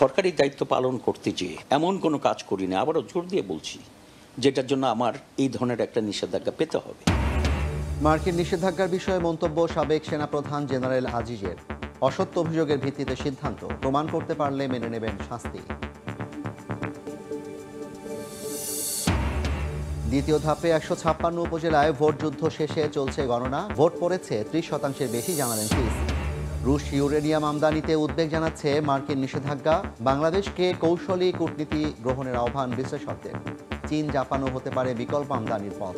সরকারি দায়িত্ব পালন করতে যেয়ে এমন কোনো কাজ করি না, আবারও জোর দিয়ে বলছি, যেটার জন্য আমার এই ধরনের একটা নিষেধাজ্ঞা পেতে হবে। মার্কিন নিষেধাজ্ঞার বিষয়ে মন্তব্য সাবেক সেনাপ্রধান জেনারেল আজিজের। অসত্য অভিযোগের ভিত্তিতে সিদ্ধান্ত, প্রমাণ করতে পারলে মেনে নেবেন শাস্তি। দ্বিতীয় ধাপে 156 উপজেলায় ভোট যুদ্ধ শেষে চলছে গণনা। ভোট পড়েছে 30% বেশি, জানালেন সিইসি। রুশ ইউরেনিয়াম আমদানিতে উদ্বেগ জানাচ্ছে মার্কিন নিষেধাজ্ঞা। বাংলাদেশকে কৌশলী কূটনীতি গ্রহণের আহ্বান বিশ্লেষকদের। চীন জাপানও হতে পারে বিকল্প আমদানির পথ।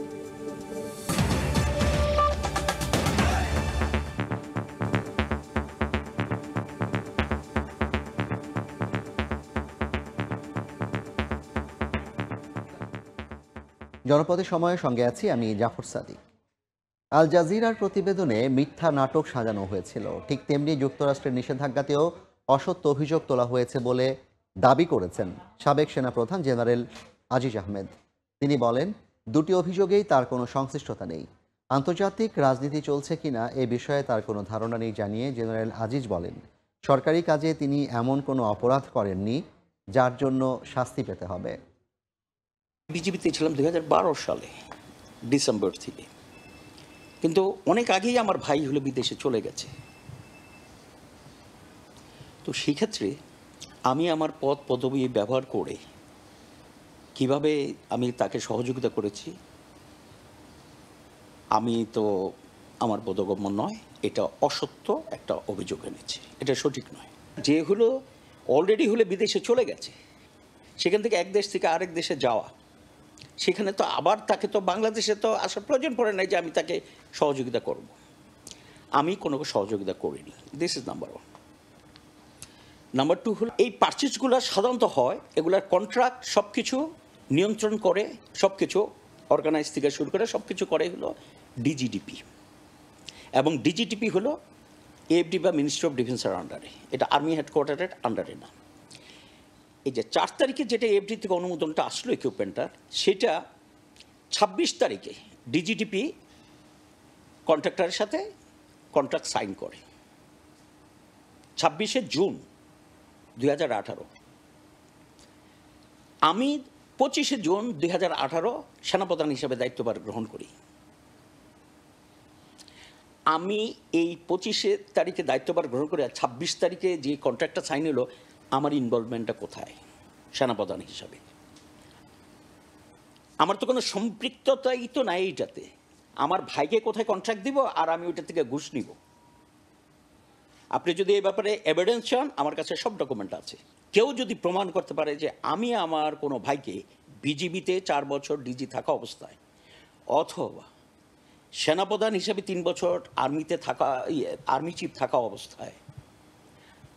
জনপদের সময়ের সঙ্গে আছি আমি জাফর সাদিক। আল জাজিরার প্রতিবেদনে মিথ্যা নাটক সাজানো হয়েছিল, ঠিক তেমনি যুক্তরাষ্ট্রের নিষেধাজ্ঞাতেও অসত্য অভিযোগ তোলা হয়েছে বলে দাবি করেছেন সাবেক সেনাপ্রধান জেনারেল আজিজ আহমেদ। তিনি বলেন, দুটি অভিযোগেই তার কোনো সংশ্লিষ্টতা নেই। আন্তর্জাতিক রাজনীতি চলছে কিনা এ বিষয়ে তার কোনো ধারণা নেই জানিয়ে জেনারেল আজিজ বলেন, সরকারি কাজে তিনি এমন কোনো অপরাধ করেননি যার জন্য শাস্তি পেতে হবে। বিজিবিতে ছিলাম 2012 সালে ডিসেম্বর থেকে, কিন্তু অনেক আগেই আমার ভাই হলো বিদেশে চলে গেছে। তো সেক্ষেত্রে আমি আমার পদ পদবি ব্যবহার করে কিভাবে আমি তাকে সহযোগিতা করেছি, আমি তো আমার বোধগম্য নয়, এটা অসত্য একটা অভিযোগ এনেছে, এটা সঠিক নয়। যে হলো অলরেডি হলে বিদেশে চলে গেছে, সেখান থেকে এক দেশ থেকে আরেক দেশে যাওয়া, সেখানে তো আবার তাকে তো বাংলাদেশে তো আসার প্রয়োজন পড়ে নাই যে আমি তাকে সহযোগিতা করব। আমি কোনো সহযোগিতা করিনি। This is number 1। নাম্বার 2 হলো এই পারচেজগুলো সাধারণত হয়, এগুলার কন্ট্রাক্ট সব কিছু নিয়ন্ত্রণ করে, সব কিছু অর্গানাইজ থেকে শুরু করে সব কিছু করে হলো ডিজিডিপি, এবং ডিজিডিপি হলো এএফডি বা মিনিস্ট্রি অফ ডিফেন্সের আন্ডারে, এটা আর্মি হেডকোয়ার্টারের আন্ডারে না। এই যে 4 তারিখে যেটা এফডি থেকে অনুমোদনটা আসলো ইকুইপমেন্টটার, সেটা 26 তারিখে ডিজিটিপি কন্ট্রাক্টরের সাথে কন্ট্রাক্ট সাইন করে, 26শে জুন 2018। আমি 25শে জুন 2018 সেনাপ্রধান হিসেবে দায়িত্বভার গ্রহণ করি। আমি এই 25শে তারিখে দায়িত্বভার গ্রহণ করে 26 তারিখে যে কন্ট্রাক্টটা সাইন হলো, আমার ইনভলভমেন্টটা কোথায় সেনাপ্রধান হিসাবে? আমার তো কোনো সম্পৃক্ততাই তো নাই এইটাতে। আমার ভাইকে কোথায় কন্ট্রাক্ট দিব আর আমি ওইটা থেকে ঘুষ নিব? আপনি যদি এই ব্যাপারে এভিডেন্স চান, আমার কাছে সব ডকুমেন্ট আছে। কেউ যদি প্রমাণ করতে পারে যে আমি আমার কোনো ভাইকে বিজিবিতে 4 বছর ডিজি থাকা অবস্থায়, অথবা সেনাপ্রধান হিসেবে 3 বছর আর্মিতে থাকা, আর্মি চিফ থাকা অবস্থায়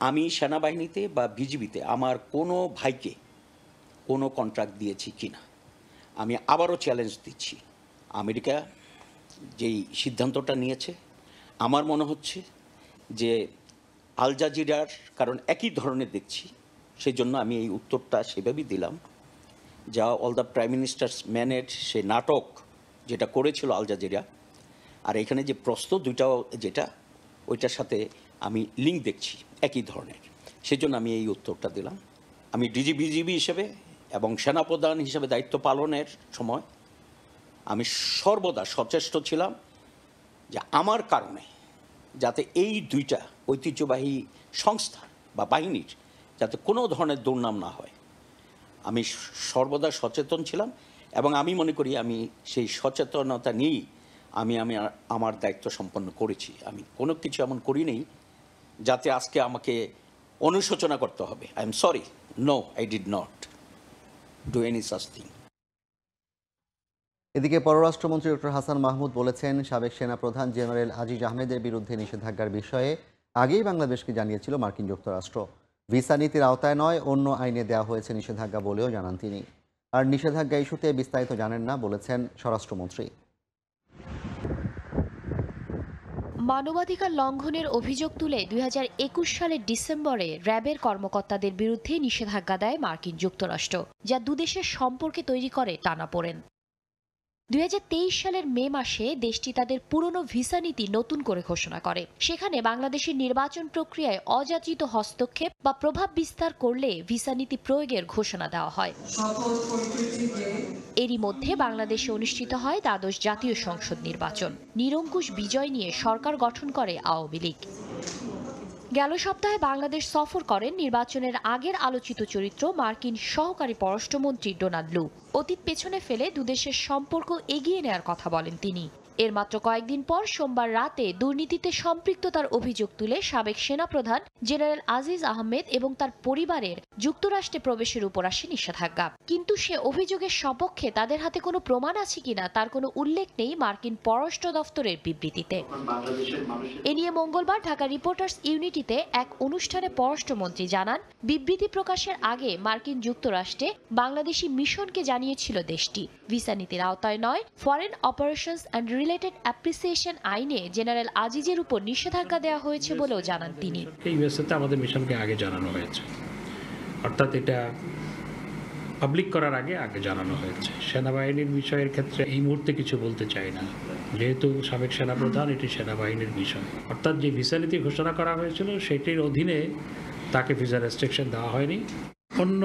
আমি সেনাবাহিনীতে বা বিজিবিতে আমার কোনো ভাইকে কোনো কন্ট্রাক্ট দিয়েছি কিনা, আমি আবারও চ্যালেঞ্জ দিচ্ছি। আমেরিকা যেই সিদ্ধান্তটা নিয়েছে, আমার মনে হচ্ছে যে আল জাজিরার, কারণ একই ধরনের দেখছি, সেই জন্য আমি এই উত্তরটা সেভাবেই দিলাম, যা অল দ্য প্রাইম মিনিস্টার্স ম্যানের সে নাটক যেটা করেছিল আল জাজিরা, আর এখানে যে প্রশ্ন দুইটাও যেটা, ওইটার সাথে আমি লিঙ্ক দেখছি একই ধরনের, সেজন্য আমি এই উত্তরটা দিলাম। আমি বিজিবি হিসেবে এবং সেনাপ্রধান হিসেবে দায়িত্ব পালনের সময় আমি সর্বদা সচেষ্ট ছিলাম যে আমার কারণে যাতে এই দুইটা ঐতিহ্যবাহী সংস্থা বা বাহিনীর যাতে কোনো ধরনের দুর্নাম না হয়, আমি সর্বদা সচেতন ছিলাম, এবং আমি মনে করি আমি সেই সচেতনতা নিয়েই আমি আমার দায়িত্ব সম্পন্ন করেছি। আমি কোনো কিছু এমন করি নেই যাতে আজকে আমাকে অনুশোচনা করতে হবে। I am sorry, no, I did not do any such thing. এদিকে পররাষ্ট্রমন্ত্রী ডক্টর হাসান মাহমুদ বলেছেন, সাবেক সেনাপ্রধান জেনারেল আজিজ আহমেদের বিরুদ্ধে নিষেধাজ্ঞার বিষয়ে আগেই বাংলাদেশকে জানিয়েছিল মার্কিন যুক্তরাষ্ট্র। ভিসা নীতির আওতায় নয়, অন্য আইনে দেওয়া হয়েছে নিষেধাজ্ঞা বলেও জানান তিনি। আর নিষেধাজ্ঞা ইস্যুতে বিস্তারিত জানেন না বলেছেন স্বরাষ্ট্রমন্ত্রী। মানবাধিকার লঙ্ঘনের অভিযোগ তুলে 2021 সালের ডিসেম্বরে র্যাবের কর্মকর্তাদের বিরুদ্ধে নিষেধাজ্ঞা দেয় মার্কিন যুক্তরাষ্ট্র, যা দুদেশের সম্পর্কে তৈরি করে টানাপোড়েন। 2023 সালের মে মাসে দেশটি তাদের পুরনো ভিসা নীতি নতুন করে ঘোষণা করে। সেখানে বাংলাদেশের নির্বাচন প্রক্রিয়ায় অযাচিত হস্তক্ষেপ বা প্রভাব বিস্তার করলে ভিসা নীতি প্রয়োগের ঘোষণা দেওয়া হয়। এরই মধ্যে বাংলাদেশে অনুষ্ঠিত হয় দ্বাদশ জাতীয় সংসদ নির্বাচন। নিরঙ্কুশ বিজয় নিয়ে সরকার গঠন করে আওয়ামী লীগ। গেল সপ্তাহে বাংলাদেশ সফর করেন নির্বাচনের আগের আলোচিত চরিত্র মার্কিন সহকারী পররাষ্ট্রমন্ত্রী ডোনাল্ড লু। অতীত পেছনে ফেলে দুদেশের সম্পর্ক এগিয়ে নেয়ার কথা বলেন তিনি। এর মাত্র কয়েকদিন পর সোমবার রাতে দুর্নীতিতে সম্পৃক্ততার অভিযোগ তুলে সাবেক সেনাপ্রধান জেনারেল আজিজ আহমেদ এবং তার পরিবারের যুক্তরাষ্ট্রে প্রবেশের উপর আসে নিষেধাজ্ঞা। কিন্তু সে অভিযোগের সপক্ষে তাদের হাতে কোনো প্রমাণ আছে কিনা তার কোনো উল্লেখ নেই মার্কিন পররাষ্ট্র দফতরের বিবৃতিতে। এ নিয়ে মঙ্গলবার ঢাকা রিপোর্টার্স ইউনিটিতে এক অনুষ্ঠানে পররাষ্ট্রমন্ত্রী জানান, বিবৃতি প্রকাশের আগে মার্কিন যুক্তরাষ্ট্রে বাংলাদেশি মিশনকে জানিয়েছিল দেশটি ভিসা নীতির আওতায় নয়, foreign operations and related appreciation আইনে জেনারেল আজিজের উপর নিষেধাজ্ঞা দেওয়া হয়েছে বলেও জানান তিনি। ইউএসএতে আমাদের মিশনকে আগে জানানো হয়েছে, অর্থাৎ এটা পাবলিক করার আগে জানানো হয়েছে। সেনাবাহিনীর বিষয়ের ক্ষেত্রে এই মুহূর্তে কিছু বলতে চাই না, যেহেতু সাবেক সেনাপ্রধান, এটি সেনাবাহিনীর বিষয়। অর্থাৎ যে ভিসা নীতি ঘোষণা করা হয়েছিল সেটির অধীনে তাকে ভিসা রেস্ট্রিকশন দেওয়া হয়নি, অন্য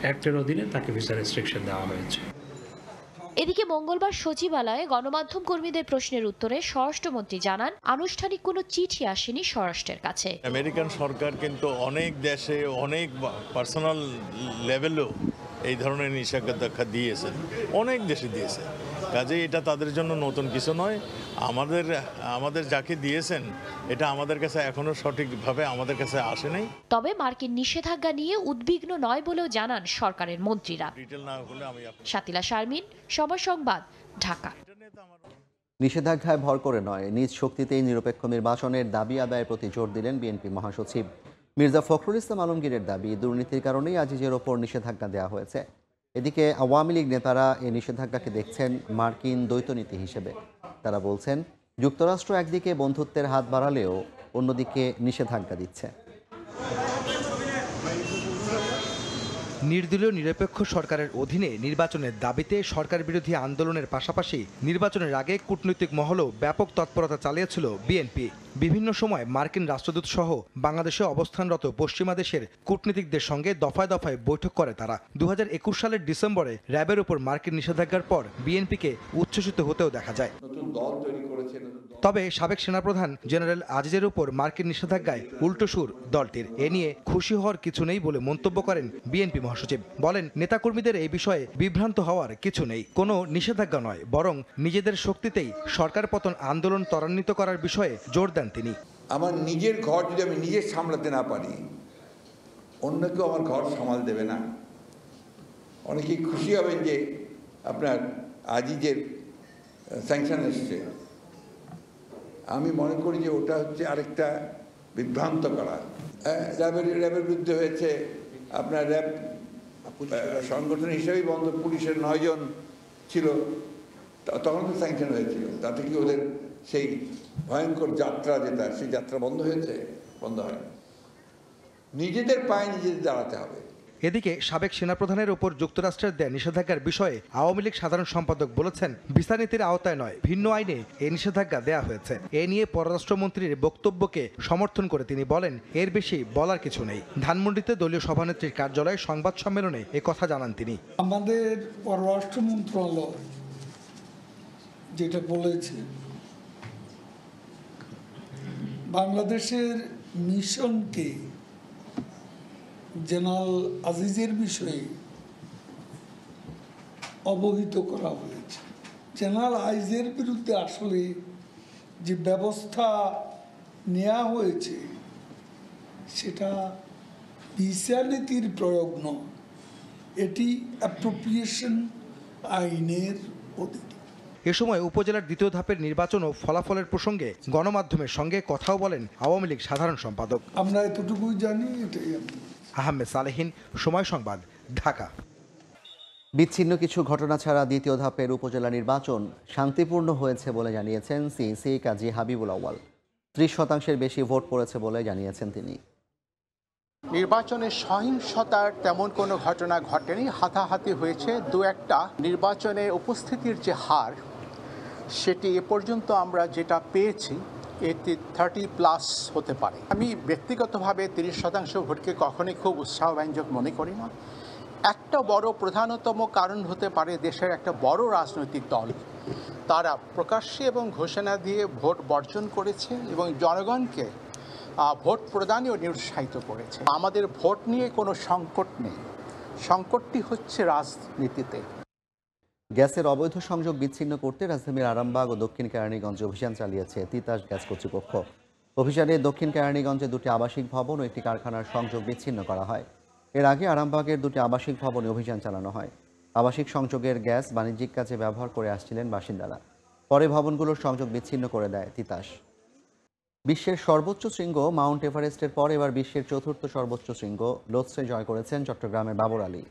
অ্যাক্টের অধীনে তাকে ভিসা রেস্ট্রিকশন দেওয়া হয়েছে। এদিকে মঙ্গলবার সচিবালয়ে গণমাধ্যম কর্মীদের প্রশ্নের উত্তরে স্বরাষ্ট্রমন্ত্রী জানান, আনুষ্ঠানিক কোনো চিঠি আসেনি স্বরাষ্ট্রের কাছে। আমেরিকান সরকার কিন্তু অনেক দেশে অনেক পার্সোনাল লেভেলেও এই ধরনের নিষেধাজ্ঞা দিয়েছেন, অনেক দেশে দিয়েছে। কাজেই এটা তাদের জন্য নতুন কিছু নয়। আমাদের যাকে দিয়েছেন এটা আমাদের কাছে এখনো সঠিকভাবে আমাদের কাছে আসে নাই। তবে মার্কিন নিষেধাজ্ঞা নিয়ে উদ্বিগ্ন নয় বলেও জানান সরকারের মন্ত্রীরা। শাতিলা শারমিন, সময় সংবাদ, ঢাকা। নিষেধাজ্ঞায় ভর করে নয়, নিজ শক্তিতেই নিরপেক্ষ নির্বাচনের দাবি আদায়ের প্রতি জোর দিলেন বিএনপি মহাসচিব মির্জা ফখরুল ইসলাম আলমগীরের দাবি, দুর্নীতির কারণেই আজিজের ওপর নিষেধাজ্ঞা দেওয়া হয়েছে। এদিকে আওয়ামী লীগ নেতারা এই নিষেধাজ্ঞাকে দেখছেন মার্কিন দ্বৈতনীতি হিসেবে। তারা বলছেন, যুক্তরাষ্ট্র একদিকে বন্ধুত্বের হাত বাড়ালেও অন্যদিকে নিষেধাজ্ঞা দিচ্ছে। নির্দলীয় নিরপেক্ষ সরকারের অধীনে নির্বাচনের দাবিতে সরকার বিরোধী আন্দোলনের পাশাপাশি নির্বাচনের আগে কূটনৈতিক মহলেও ব্যাপক তৎপরতা চালিয়েছিল বিএনপি। বিভিন্ন সময় মার্কিন রাষ্ট্রদূত সহ বাংলাদেশে অবস্থানরত পশ্চিমা দেশের কূটনীতিকদের সঙ্গে দফায় দফায় বৈঠক করে তারা। 2021 সালের ডিসেম্বরে র্যাবের উপর মার্কিন নিষেধাজ্ঞার পর বিএনপিকে উচ্ছ্বসিত হতেও দেখা যায়। তবে সাবেক সেনাপ্রধান জেনারেল আজিজের উপর মার্কিন নিষেধাজ্ঞায় উল্টো সুর দলটির। এ নিয়ে খুশি হওয়ার কিছু নেই বলে মন্তব্য করেন বিএনপি মহাসচিব। বলেন, নেতাকর্মীদের এই বিষয়ে বিভ্রান্ত হওয়ার কিছু নেই, কোনো নিষেধাজ্ঞা নয়, বরং নিজেদের শক্তিতেই সরকার পতন আন্দোলন ত্বরান্বিত করার বিষয়ে জোর দেন তিনি। আমার নিজের ঘর যদি আমি নিজে সামলাতে না পারি, অন্য কেউ আমার ঘর সামাল দেবে না। অনেকেই খুশি হবেন যে আপনার আজিজের স্যাংশন এসছে। আমি মনে করি যে ওটা হচ্ছে আরেকটা বিভ্রান্ত করা। র্যাবের বিরুদ্ধে হয়েছে, আপনার র্যাব সংগঠন হিসেবেই বন্ধ, পুলিশের 9 জন ছিল, তখন তো স্যাংশন হয়েছিল। তাতে কি ওদের সেই ভয়ঙ্কর যাত্রা যেটা, সেই যাত্রা বন্ধ হয়েছে? বন্ধ হয়। নিজেদের পায়ে নিজেদের দাঁড়াতে হবে। এদিকে সাবেক সেনাপ্রধানের ওপর যুক্তরাষ্ট্রের দেয়া নিষেধাজ্ঞার বিষয়ে আওয়ামী লীগ সাধারণ সম্পাদক বলেছেন, ভিসা নীতির আওতায় নয়, ভিন্ন আইনে এই নিষেধাজ্ঞা দেয়া হয়েছে। এ নিয়ে পররাষ্ট্রমন্ত্রীর বক্তব্যকে সমর্থন করে তিনি বলেন, এর বেশি বলার কিছু নেই। ধানমন্ডিতে দলীয় সভানেত্রীর কার্যালয়ে সংবাদ সম্মেলনে এ কথা জানান তিনি। আমাদের পররাষ্ট্র মন্ত্রণালয় যেটা বলেছে, বাংলাদেশের মিশনকে জেনারেল আজিজের বিষয়ে অবহিত করা হয়েছে। জেনারেল আজিজের বিরুদ্ধে আসলে যে ব্যবস্থা নেওয়া হয়েছে সেটা ভিসা নীতির প্রয়োগ নয়, এটি অ্যাপ্রোপ্রিয়েশন আইনের অধীনে। এ সময় উপজেলার দ্বিতীয় ধাপের নির্বাচন ও ফলাফলের প্রসঙ্গে গণমাধ্যমের সঙ্গে কথাও বলেন আওয়ামী লীগ সাধারণ সম্পাদক। আমরা এতটুকুই জানি, এটাই। আহমেদ সালেহীন, সময় সংবাদ, ঢাকা। বিচ্ছিন্ন কিছু ঘটনা ছাড়া দ্বিতীয় ধাপের উপজেলা নির্বাচন শান্তিপূর্ণ হয়েছে বলে জানিয়েছেন সিইসি কাজী হাবিবুল আউয়াল। 30% বেশি ভোট পড়েছে বলে জানিয়েছেন তিনি। নির্বাচনে সহিংসতার তেমন কোনো ঘটনা ঘটেনি, হাতাহাতি হয়েছে দু একটা। নির্বাচনে উপস্থিতির যে হার সেটি এ পর্যন্ত আমরা যেটা পেয়েছি এটি 30+ হতে পারে। আমি ব্যক্তিগতভাবে 30% ভোটকে কখনোই খুব উৎসাহব্যঞ্জক মনে করি না। একটা বড় প্রধানতম কারণ হতে পারে দেশের একটা বড় রাজনৈতিক দল তারা প্রকাশ্যে এবং ঘোষণা দিয়ে ভোট বর্জন করেছে এবং জনগণকে ভোট প্রদানেও নিরুৎসাহিত করেছে। আমাদের ভোট নিয়ে কোনো সংকট নেই, সংকটটি হচ্ছে রাজনীতিতে। গ্যাসের অবৈধ সংযোগ বিচ্ছিন্ন করতে রাজধানীর আরামবাগ ও দক্ষিণ কেরানীগঞ্জে অভিযান চালিয়েছে তিতাস গ্যাস কর্তৃপক্ষ। অভিযানে দক্ষিণ কেরানীগঞ্জে 2টি আবাসিক ভবন ও একটি কারখানার সংযোগ বিচ্ছিন্ন করা হয়। এর আগে আরামবাগের 2টি আবাসিক ভবনে অভিযান চালানো হয়। আবাসিক সংযোগের গ্যাস বাণিজ্যিক কাজে ব্যবহার করে আসছিলেন বাসিন্দারা। পরে ভবনগুলোর সংযোগ বিচ্ছিন্ন করে দেয় তিতাস। বিশ্বের সর্বোচ্চ শৃঙ্গ মাউন্ট এভারেস্টের পর এবার বিশ্বের 4র্থ সর্বোচ্চ শৃঙ্গ লোৎসে জয় করেছেন চট্টগ্রামের বাবর আলী।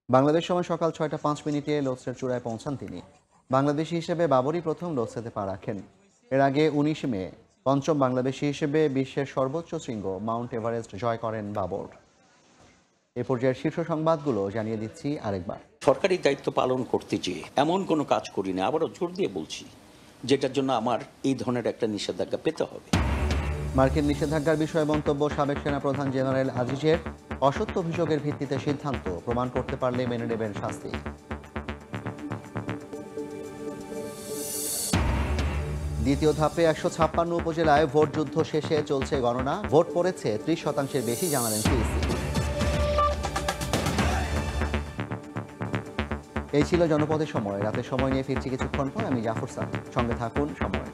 বাংলাদেশ সময় সকাল 6টা 5 মিনিটে লোৎসের চূড়ায় পৌঁছান তিনি। বাংলাদেশি হিসেবে বাবরই প্রথম লোৎসেতে পা রাখেন। এর আগে 19 মে পঞ্চম বাংলাদেশি হিসেবে বিশ্বের সর্বোচ্চ শৃঙ্গ মাউন্ট এভারেস্ট জয় করেন বাবর। এ পর্যায়ের শীর্ষ সংবাদগুলো জানিয়ে দিচ্ছি আরেকবার। সরকারি দায়িত্ব পালন করতে যেয়ে এমন কোনো কাজ করি না, আবারও জোর দিয়ে বলছি, যেটার জন্য আমার এই ধরনের একটা নিষেধাজ্ঞা পেতে হবে। মার্কিন নিষেধাজ্ঞার বিষয়ে মন্তব্য সাবেক সেনাপ্রধান জেনারেল আজিজের। অসত্য অভিযোগের ভিত্তিতে সিদ্ধান্ত, প্রমাণ করতে পারলে মেনে নেবেন শাস্তি। দ্বিতীয় ধাপে 156 উপজেলায় ভোট যুদ্ধ শেষে চলছে গণনা। ভোট পড়েছে 30% বেশি, জানালেন সিইসি। এই ছিল জনপদের সময়। রাতের সময় নিয়ে ফিরছি কিছুক্ষণ পর। আমি জাফর সাদিক, সঙ্গে থাকুন সময়।